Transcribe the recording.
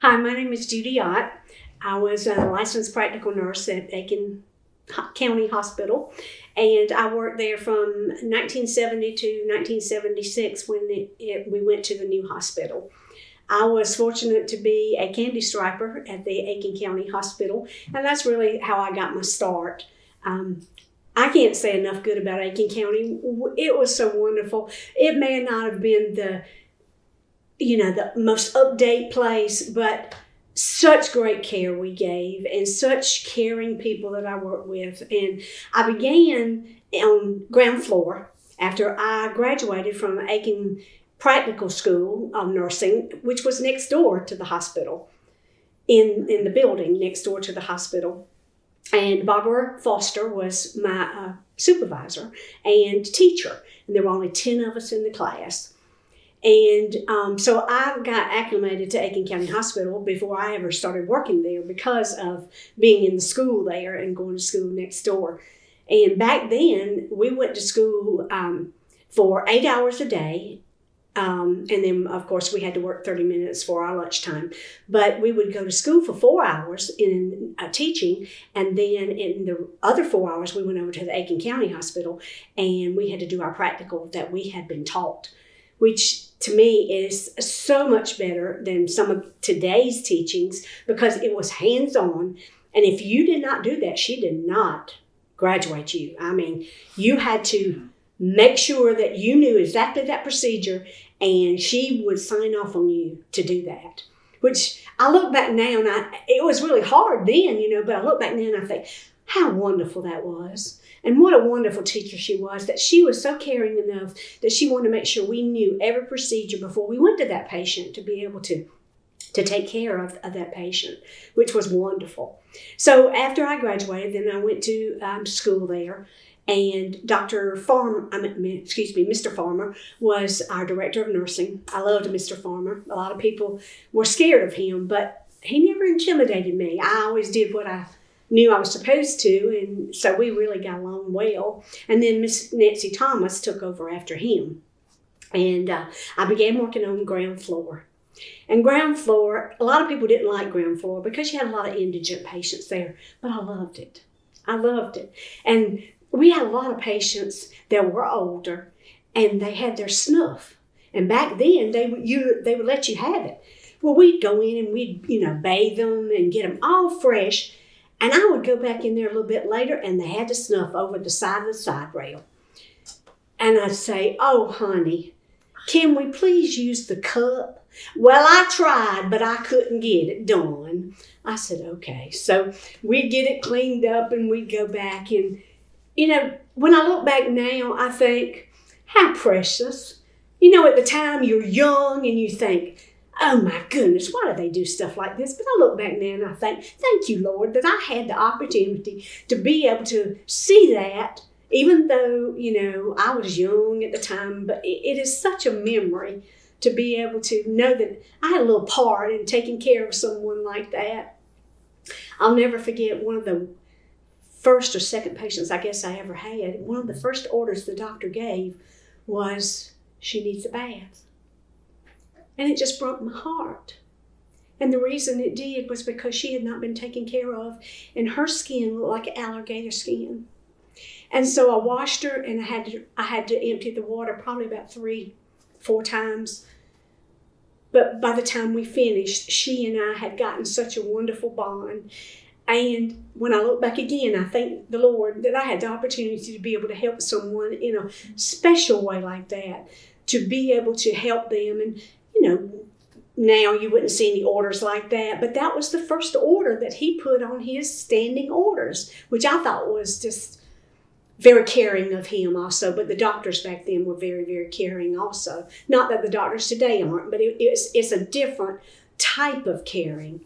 Hi, my name is Judy Ott. I was a licensed practical nurse at Aiken County Hospital, and I worked there from 1970 to 1976 when we went to the new hospital. I was fortunate to be a candy striper at the Aiken County Hospital, and that's really how I got my start. I can't say enough good about Aiken County. It was so wonderful. It may not have been the most up-to-date place, but such great care we gave and such caring people that I worked with. And I began on ground floor after I graduated from Aiken Practical School of Nursing, which was next door to the hospital, in the building next door to the hospital. And Barbara Foster was my supervisor and teacher, and there were only 10 of us in the class. And so I got acclimated to Aiken County Hospital before I ever started working there because of being in the school there and going to school next door. And back then, we went to school for 8 hours a day. And then, of course, we had to work 30 minutes for our lunchtime. But we would go to school for 4 hours in teaching, and then in the other 4 hours, we went over to the Aiken County Hospital, and we had to do our practical that we had been taught, which to me is so much better than some of today's teachings because it was hands-on. And if you did not do that, she did not graduate you. I mean, you had to make sure that you knew exactly that procedure, and she would sign off on you to do that. Which I look back now, and it was really hard then, but I look back now and I think, how wonderful that was. And what a wonderful teacher she was, that she was so caring enough that she wanted to make sure we knew every procedure before we went to that patient to be able to take care of that patient, which was wonderful. So after I graduated, then I went to school there, and Mr. Farmer was our director of nursing. I loved Mr. Farmer. A lot of people were scared of him, but he never intimidated me. I always did what I knew I was supposed to, and so we really got along well. And then Miss Nancy Thomas took over after him, and I began working on ground floor. And ground floor, a lot of people didn't like ground floor because you had a lot of indigent patients there, but I loved it. I loved it. And we had a lot of patients that were older, and they had their snuff. And back then, they would let you have it. Well, we'd go in and we'd bathe them and get them all fresh. And I would go back in there a little bit later, and they had the snuff over the side of the side rail. And I'd say, "Oh, honey, can we please use the cup?" "Well, I tried, but I couldn't get it done." I said, "Okay." So we'd get it cleaned up, and we'd go back. And, when I look back now, I think, how precious. At the time, you're young, and you think, oh my goodness, why do they do stuff like this? But I look back now and I think, thank you, Lord, that I had the opportunity to be able to see that, even though, I was young at the time. But it is such a memory to be able to know that I had a little part in taking care of someone like that. I'll never forget one of the first or second patients I guess I ever had. One of the first orders the doctor gave was, she needs a bath. And it just broke my heart. And the reason it did was because she had not been taken care of, and her skin looked like alligator skin. And so I washed her, and I had to empty the water probably about 3-4 times. But by the time we finished, she and I had gotten such a wonderful bond. And when I look back again, I thank the Lord that I had the opportunity to be able to help someone in a special way like that, to be able to help them. And now you wouldn't see any orders like that, but that was the first order that he put on his standing orders, which I thought was just very caring of him also. But the doctors back then were very, very caring also. Not that the doctors today aren't, but it's a different type of caring.